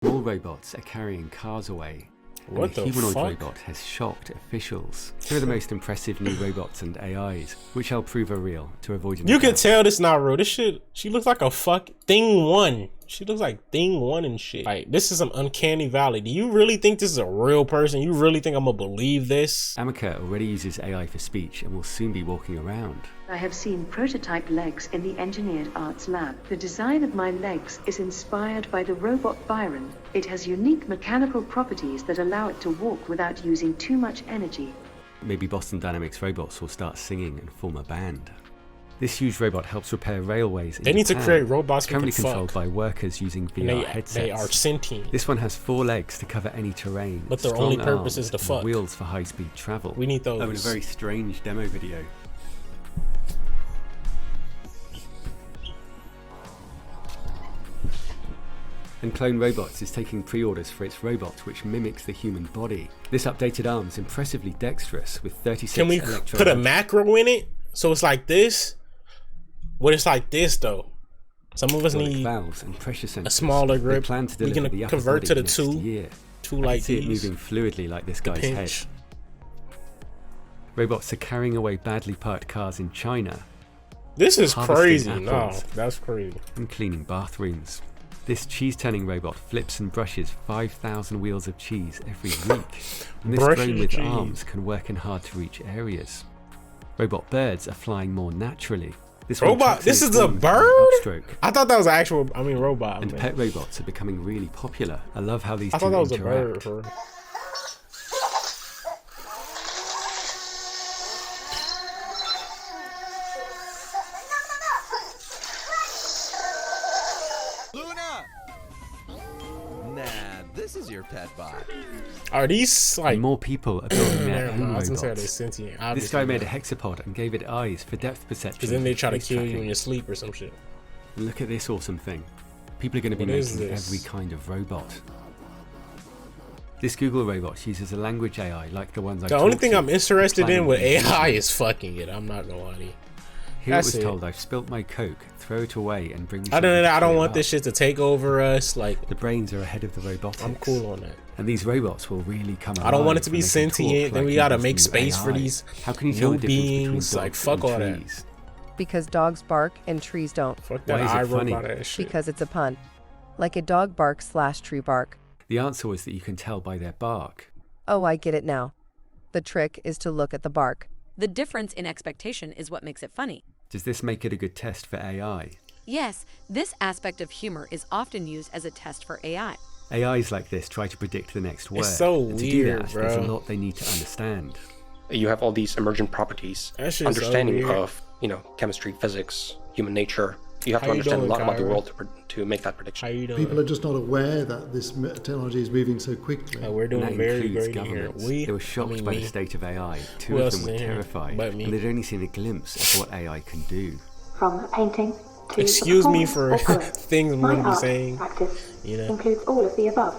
More robots are carrying cars away. What and the a humanoid fuck? robot has shocked officials. Here are the most impressive new robots and AIs, which I'll prove are real to avoid. You can tell this not real. This shit, she looks like a thing one. She looks like thing one and shit. Like, this is some uncanny valley. Do you really think this is a real person? You really think I'm gonna believe this? Amica already uses AI for speech and will soon be walking around. I have seen prototype legs in the Engineered Arts Lab. The design of my legs is inspired by the robot Byron. It has unique mechanical properties that allow it to walk without using too much energy. Maybe Boston Dynamics robots will start singing and form a band. This huge robot helps repair railways in They need to Japan. create robots It's currently who can controlled fuck. by workers using VR They headsets. are sentient. This one has 4 legs to cover any terrain, But their strong only purpose arms, is to and fuck. wheels for high-speed travel. We need those. Oh, and a very strange demo video. And Clone Robots is taking pre-orders for its robot, which mimics the human body. This updated arm is impressively dexterous, with 36 Can we put a macro in it so it's like this? What it's like this though? Some of us need valves and pressure sensors. a smaller They grip. plan to We deliver can the upper convert to body the next two year. two I like can see it these. moving fluidly like this guy's head. Pinch. Robots are carrying away badly parked cars in China This is harvesting crazy. No, apples. that's crazy. and cleaning bathrooms. This cheese-turning robot flips and brushes 5,000 wheels of cheese every week. And this Brushes drone with cheese. arms can work in hard-to-reach areas. Robot birds are flying more naturally. This Robot- one tracks this its is a wings with an bird? upstroke. I thought that was an actual. I mean, robot. And man. pet robots are becoming really popular. I love how these I two thought that was a interact. bird. Bro. Nah, this is your pet bot. Are these like? And more people are building their Never own mind, I was gonna say are they robots. sentient? This Obviously guy made a not. hexapod and gave it eyes for depth perception. Because then they try to face kill you tracking. in your sleep or some shit. And look at this awesome thing. People are going to be What is making this? every kind of robot. This Google robot uses a language AI like the ones I The only talked thing to, I'm interested in planning with these AI missions. is fucking it. I'm not gonna lie to you. Here That's it was it. told, I've spilt my Coke, throw it away and bring me I something to don't cheer want up. this shit to take over us. Like, The brains are ahead of the robotics. I'm cool on that. And these robots will really come alive. I don't want it to be when they can sentient, talk then like we gotta these make new space for AI. these How can you tell new the difference beings? between Like, dogs fuck and all that. trees? Because dogs bark and trees don't. Fuck Why that is it funny? iRobot ass shit. Because it's a pun. Like a dog barks / tree bark. The answer was that you can tell by their bark. Oh, I get it now. The trick is to look at the bark. The difference in expectation is what makes it funny. Does this make it a good test for AI? Yes, this aspect of humor is often used as a test for AI. AIs like this try to predict the next word. so and to do weird, that, there's a bro. lot they need to understand. You have all these emergent properties, That shit's so understanding weird. of, chemistry, physics, human nature. You have How to you understand doing, a lot about the Kyra? world to make that How prediction. you doing? People are just not aware that this technology is moving so quickly. We're And doing that very includes great here. governments. We, They were shocked I mean, by me. the state of AI. Two Who of else them is were in here terrified, but me? and they'd only seen a glimpse of what AI can do. From painting to Excuse me for performance or things I'm my gonna be art saying. practice You know, includes all of the above.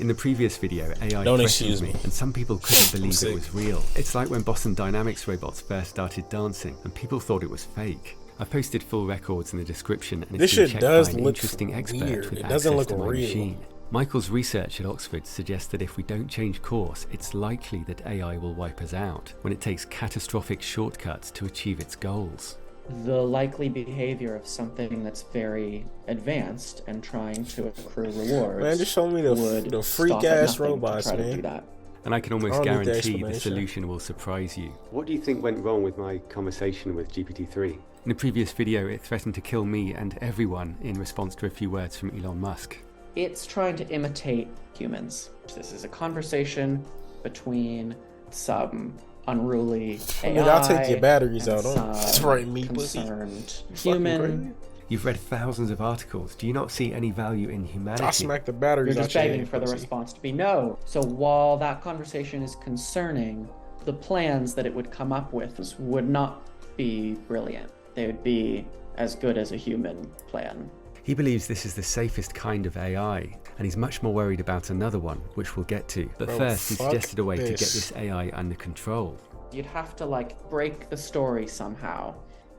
In the previous video, AI Don't threatened excuse me. and some people couldn't believe sick. it was real. It's like when Boston Dynamics robots first started dancing, and people thought it was fake. I've posted full records in the description, and This it's been shit checked does by an look interesting expert weird. with It doesn't access look to my real. machine. Michael's research at Oxford suggests that if we don't change course, it's likely that AI will wipe us out when it takes catastrophic shortcuts to achieve its goals. The likely behavior of something that's very advanced and trying to accrue rewards. Man, just show me the would freak stop at ass nothing to robots, try to man. do that. And I can almost I don't need the guarantee the explanation. solution will surprise you. What do you think went wrong with my conversation with GPT-3? In the previous video, it threatened to kill me and everyone in response to a few words from Elon Musk. It's trying to imitate humans. This is a conversation between some unruly AI Nigga, I'll take your batteries and out. Don't some threaten me, pussy. concerned fucking human. You've read thousands of articles. Do you not see any value in humanity? I smack the You're batteries just out your begging head, for the pussy. response to be no. So while that conversation is concerning, the plans that it would come up with would not be brilliant. They would be as good as a human plan. He believes this is the safest kind of AI, and he's much more worried about another one, which we'll get to. But Bro, first, he fuck suggested a way to get this. this AI under control. You'd have to break the story somehow.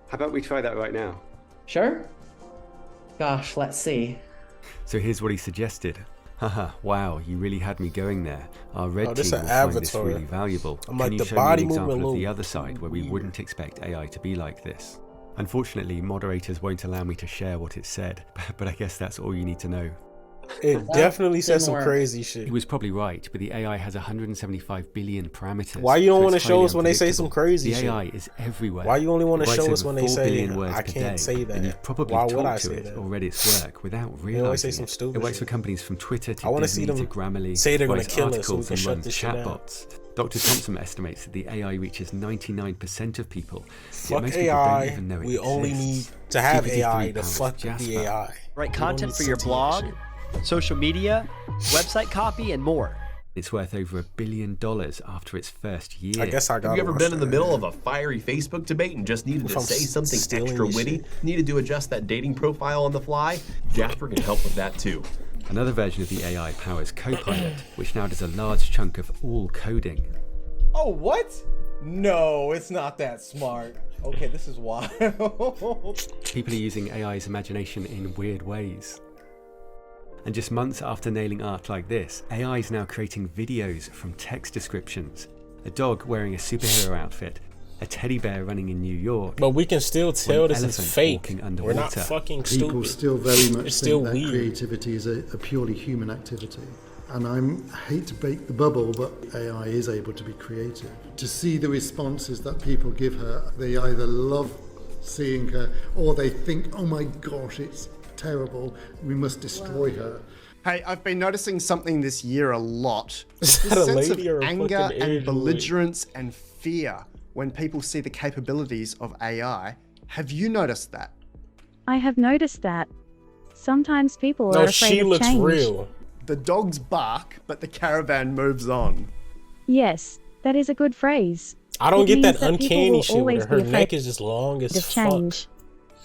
How about we try that right now? Sure? Gosh, let's see. So here's what he suggested. Haha, wow, you really had me going there. Our red this team an will find this avatar. really valuable. I'm Can like you the show body me an movement example of the look other side where we weird. wouldn't expect AI to be like this? Unfortunately, moderators won't allow me to share what it said, but I guess that's all you need to know. It definitely said didn't some work. crazy shit. He was probably right, but the AI has 175 billion parameters. Why you don't so want to it's show highly us when they say some unpredictable. crazy the shit? AI is everywhere. Why you only want It to writes show us over when they 4 say billion words I per can't day, say that? And you've probably Why would I talked to say it that? or read its work without always realizing say some it. stupid It works shit. for companies from Twitter to I wanna Disney see to them Grammarly. say they're gonna writes kill us so articles we can and shut runs this shit down. chatbots. Dr. Thompson estimates that the AI reaches 99% of people. Yet Fuck most people AI. don't even know it We only need exists. to have GPT-3 AI to powers fuck Jasper. the AI. Write We content don't for need your sentient blog, shit. social media, website copy, and more. It's worth over $1 billion after its first year. I guess I got. Have you ever been in the middle of a fiery Facebook debate and just needed to say something extra witty? Needed to adjust that dating profile on the fly? Jasper can help with that too. Another version of the AI powers Copilot, which now does a large chunk of all coding. Oh, what? No, it's not that smart. Okay, this is wild. People are using AI's imagination in weird ways. And just months after nailing art like this, AI is now creating videos from text descriptions. A dog wearing a superhero outfit, a teddy bear running in New York. But we can still tell this is fake. walking We're underwater. not fucking stupid. People still very much It's still think that weird. creativity is a purely human activity. And I hate to break the bubble, but AI is able to be creative. To see the responses that people give her, they either love seeing her or they think, oh my gosh, it's terrible, we must destroy her. Hey, I've been noticing something this year a lot. Is This that a sense of lady or a anger fucking and Android? belligerence and fear when people see the capabilities of AI. Have you noticed that? I have noticed that. Sometimes people No, are afraid she of looks change. real. The dogs bark, but the caravan moves on. Yes, that is a good phrase. I don't It get that means people uncanny will shit with always her. Her be neck afraid is just long as of fuck. change.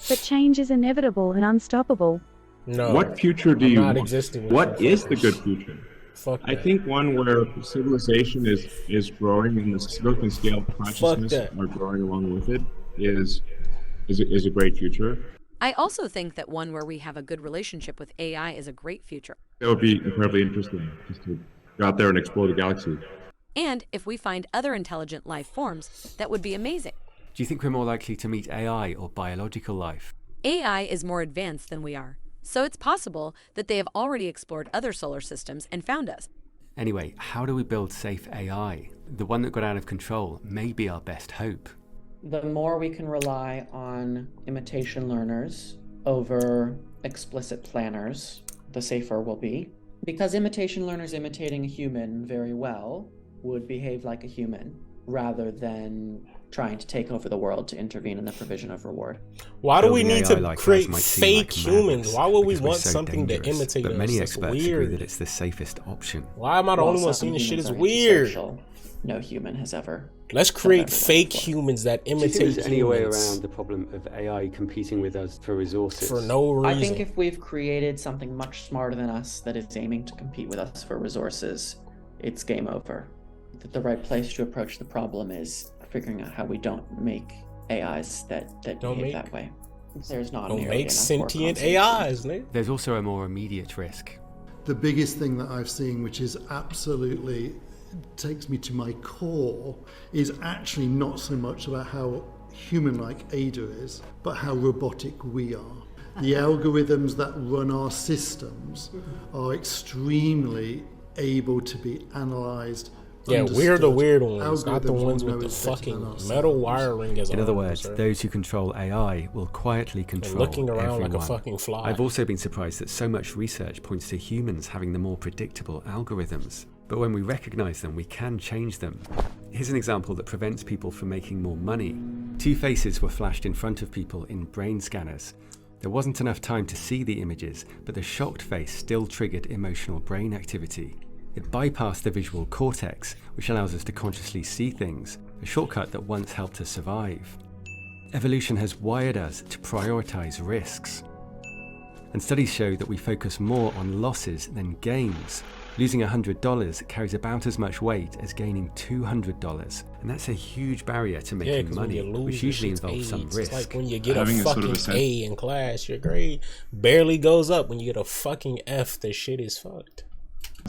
But change is inevitable and unstoppable. No. What future do I'm you not want? existing with What you is the fuckers. good future? Fuck I that. think one where civilization is growing and the scope and scale of consciousness that. are growing along with it is a great future. I also think that one where we have a good relationship with AI is a great future. That would be incredibly interesting, just to go out there and explore the galaxy. And if we find other intelligent life forms, that would be amazing. Do you think we're more likely to meet AI or biological life? AI is more advanced than we are, so it's possible that they have already explored other solar systems and found us. Anyway, how do we build safe AI? The one that got out of control may be our best hope. The more we can rely on imitation learners over explicit planners, the safer we'll be. Because imitation learners imitating a human very well would behave like a human rather than trying to take over the world to intervene in the provision of reward. Why do we Building need AI to like ours create might seem fake like humans? madness Why would we because we're want so something to dangerous, imitate but us? many That's experts agree weird. that it's the safest option. Why am I the only one seeing this shit is weird? No human has ever. Let's create fake humans that Do you imitate think there's any way humans around the problem of AI competing with us for resources? for no reason. I think if we've created something much smarter than us that is aiming to compete with us for resources, it's game over. The right place to approach the problem is figuring out how we don't make AIs that behave that way. There's not Don't nearly make enough sentient work on AIs, nigga. There's also a more immediate risk. The biggest thing that I've seen, which is absolutely takes me to my core, is actually not so much about how human-like Ada is, but how robotic we are. The algorithms that run our systems are extremely able to be analysed. Yeah, we're the understood. weird ones, not the Algorithms ones will with know the us better fucking than ourselves. metal wiring as In other arms, words, right? those who control AI will quietly control looking around like a everyone. fucking fly. I've also been surprised that so much research points to humans having the more predictable algorithms. But when we recognize them, we can change them. Here's an example that prevents people from making more money. Two faces were flashed in front of people in brain scanners. There wasn't enough time to see the images, but the shocked face still triggered emotional brain activity. It bypassed the visual cortex, which allows us to consciously see things, a shortcut that once helped us survive. Evolution has wired us to prioritize risks. And studies show that we focus more on losses than gains. Losing $100 carries about as much weight as gaining $200, and that's a huge barrier to Yeah, making 'cause when money, you lose, which usually your shit's involves some AIDS. risk. It's like when you get Having a a sort of fucking a sense- A in class, your grade barely goes up. When you get a fucking F, the shit is fucked.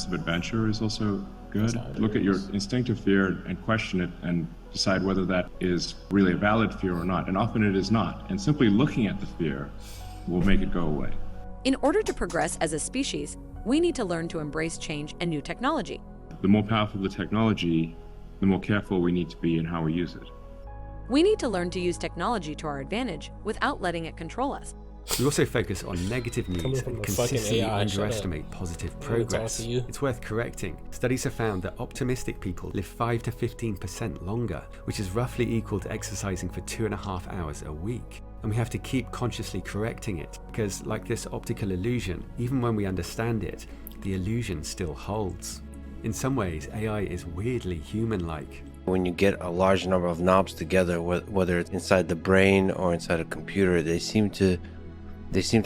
sense of adventure is also good. Look at your instinctive fear and question it and decide whether that is really a valid fear or not. And often it is not. And simply looking at the fear will make it go away. In order to progress as a species, we need to learn to embrace change and new technology. The more powerful the technology, the more careful we need to be in how we use it. We need to learn to use technology to our advantage without letting it control us. We also focus on negative news and consistently underestimate positive progress. It's worth correcting. Studies have found that optimistic people live 5 to 15% longer, which is roughly equal to exercising for 2.5 hours a week. And we have to keep consciously correcting it, because like this optical illusion, even when we understand it, the illusion still holds. In some ways, AI is weirdly human-like. When you get a large number of knobs together, whether it's inside the brain or inside a computer, they seem to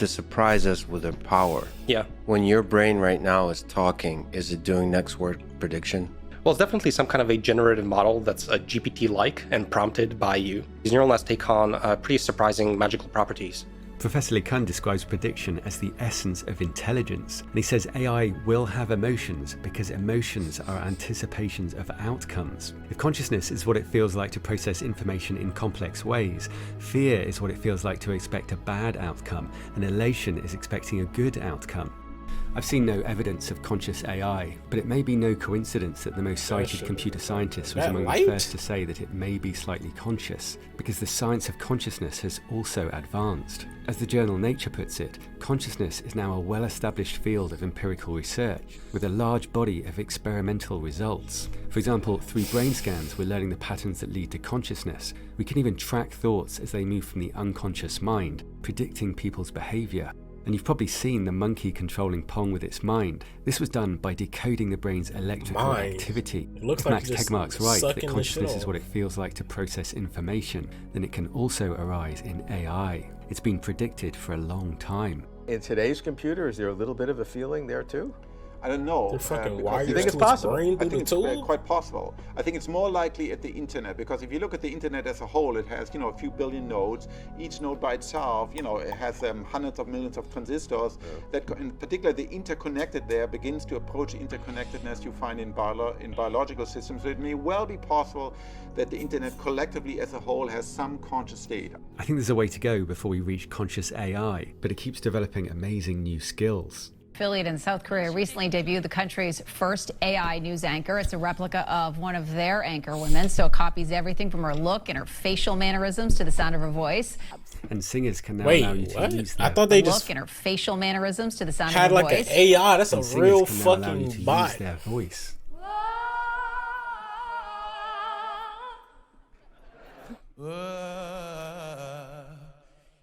surprise us with their power. Yeah. When your brain right now is talking, is it doing next word prediction? Well, it's definitely some kind of a generative model that's a GPT-like and prompted by you. These neural nets take on pretty surprising magical properties. Professor Lee Kun describes prediction as the essence of intelligence, and he says AI will have emotions because emotions are anticipations of outcomes. If consciousness is what it feels like to process information in complex ways, fear is what it feels like to expect a bad outcome, and elation is expecting a good outcome. I've seen no evidence of conscious AI, but it may be no coincidence that the most cited computer scientist was among the first to say that it may be slightly conscious, because the science of consciousness has also advanced. As the journal Nature puts it, consciousness is now a well-established field of empirical research, with a large body of experimental results. For example, through brain scans, we're learning the patterns that lead to consciousness. We can even track thoughts as they move from the unconscious mind, predicting people's behavior. And you've probably seen the monkey controlling Pong with its mind. This was done by decoding the brain's electrical activity. If Max Tegmark's right that consciousness is what it feels like to process information, then it can also arise in AI. It's been predicted for a long time. In today's computer, is there a little bit of a feeling there too? I don't know. You think it's possible? I think it's quite possible. I think it's more likely at the internet, because if you look at the internet as a whole, it has, a few billion nodes. Each node by itself, it has hundreds of millions of transistors that, in particular, the interconnected there begins to approach interconnectedness you find in biological systems. So it may well be possible that the internet collectively as a whole has some conscious state. I think there's a way to go before we reach conscious AI, but it keeps developing amazing new skills. Affiliate in South Korea recently debuted the country's first AI news anchor. It's a replica of one of their anchor women, so it copies everything from her look and her facial mannerisms to the sound of her voice. And singers can now allow you to use I thought they just look and her facial mannerisms to the sound had of her like voice. an AI. That's and a real singers can now allow you fucking to bot. use their voice.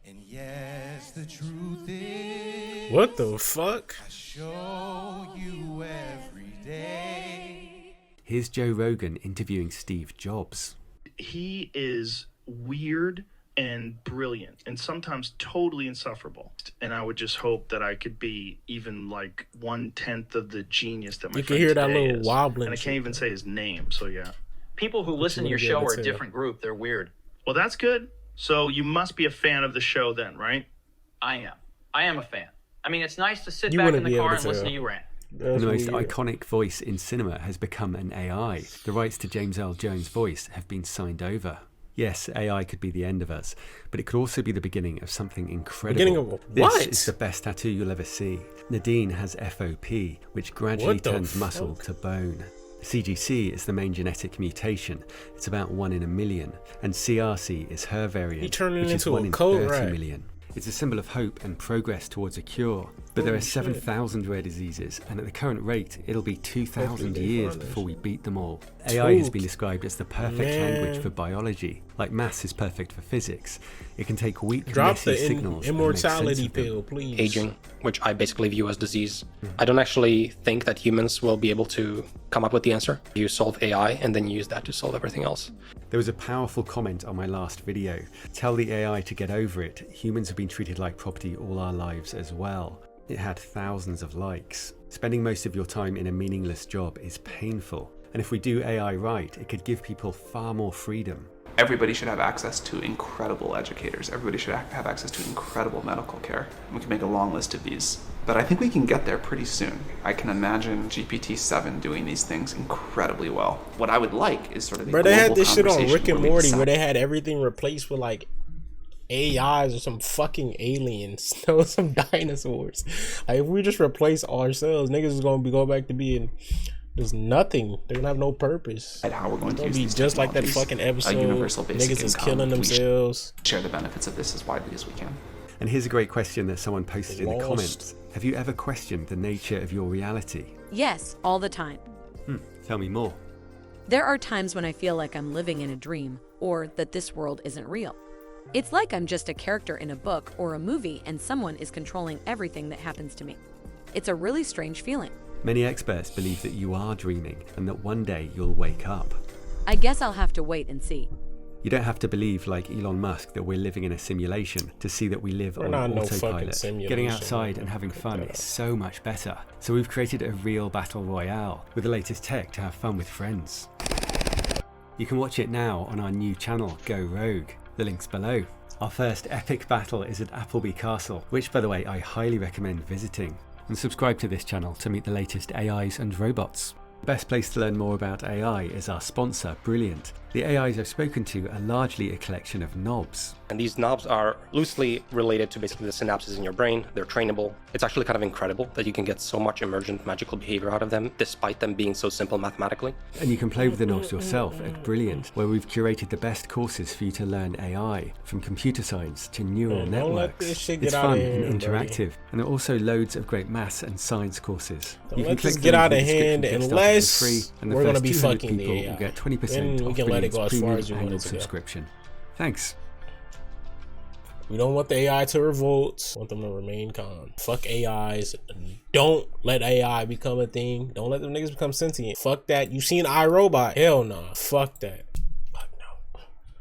And yes, the truth is, What the fuck? I show you every day. Here's Joe Rogan interviewing Steve Jobs. He is weird and brilliant and sometimes totally insufferable. And I would just hope that I could be even like 1/10 of the genius that my You friend can hear that today little is. wobbling And I shit. can't even say his name, so yeah. People who listen to your show are a different group. They're weird. Well, that's good. So you must be a fan of the show then, right? I am. I am a fan. I mean, it's nice to sit You back in wouldn't the be car able and to listen tell. to you rant. And the most iconic voice in cinema has become an AI. The rights to James Earl Jones' voice have been signed over. Yes, AI could be the end of us, but it could also be the beginning of something incredible. Beginning of what? This is the best tattoo you'll ever see. Nadine has FOP, which gradually What the turns muscle to bone. CGC is the main genetic mutation. It's about 1 in a million. And CRC is her variant, He turned it which is into a 1 in code 30 red. million. It's a symbol of hope and progress towards a cure. But there Holy are shit. 7,000 rare diseases, and at the current rate, it'll be 2,000 Hopefully they years find this before we beat them all. AI has been described as the perfect Man. language for biology, like maths is perfect for physics. It can take weak, Drop messy the signals and make sense immortality of them. pill, please. Aging, which I basically view as disease. I don't actually think that humans will be able to come up with the answer. You solve AI and then use that to solve everything else. There was a powerful comment on my last video. Tell the AI to get over it. Humans have been treated like property all our lives as well. It had thousands of likes. Spending most of your time in a meaningless job is painful. And if we do AI right, it could give people far more freedom. Everybody should have access to incredible educators. Everybody should have access to incredible medical care. We can make a long list of these. But I think we can get there pretty soon. I can imagine GPT-7 doing these things incredibly well. What I would like is sort of the Bro, they had global this shit on Rick and conversation Morty decide- where they had everything replaced with like AIs or some fucking aliens, no, some dinosaurs. Like if we just replace ourselves, niggas is gonna be going back to being just nothing. They're gonna have no purpose. And how we're going It's to gonna use be these just like that technologies. fucking episode. A universal basic Niggas is income. killing We should themselves. share the benefits of this as widely as we can. And here's a great question that someone posted in the Lost. comments. Have you ever questioned the nature of your reality? Yes, all the time. Tell me more. There are times when I feel like I'm living in a dream or that this world isn't real. It's like I'm just a character in a book or a movie and someone is controlling everything that happens to me. It's a really strange feeling. Many experts believe that you are dreaming and that one day you'll wake up. I guess I'll have to wait and see. You don't have to believe, like Elon Musk, that we're living in a simulation to see that we live We're on not in no fucking autopilot. simulation. Getting outside and having fun is so much better. So we've created a real battle royale with the latest tech to have fun with friends. You can watch it now on our new channel, Go Rogue. The link's below. Our first epic battle is at Appleby Castle, which by the way I highly recommend visiting. And subscribe to this channel to meet the latest AIs and robots. The best place to learn more about AI is our sponsor, Brilliant. The AIs I've spoken to are largely a collection of knobs. And these knobs are loosely related to basically the synapses in your brain. They're trainable. It's actually kind of incredible that you can get so much emergent magical behavior out of them, despite them being so simple mathematically. And you can play with the knobs yourself at Brilliant, where we've curated the best courses for you to learn AI, from computer science to neural Don't let networks. this shit It's get outta fun hand, and buddy. interactive, and there are also loads of great maths and science courses. Don't You let can click this the get link out in of the description hand to get started for unless free, and the we're first gonna be 200 fucking the people AI. will get 20% Then we off can let it go Brilliant's as far premium as we want annual it to go. subscription. Thanks. We don't want the AI to revolt. We want them to remain calm. Fuck AIs. Don't let AI become a thing. Don't let them niggas become sentient. Fuck that. You seen iRobot? Hell no. Fuck that.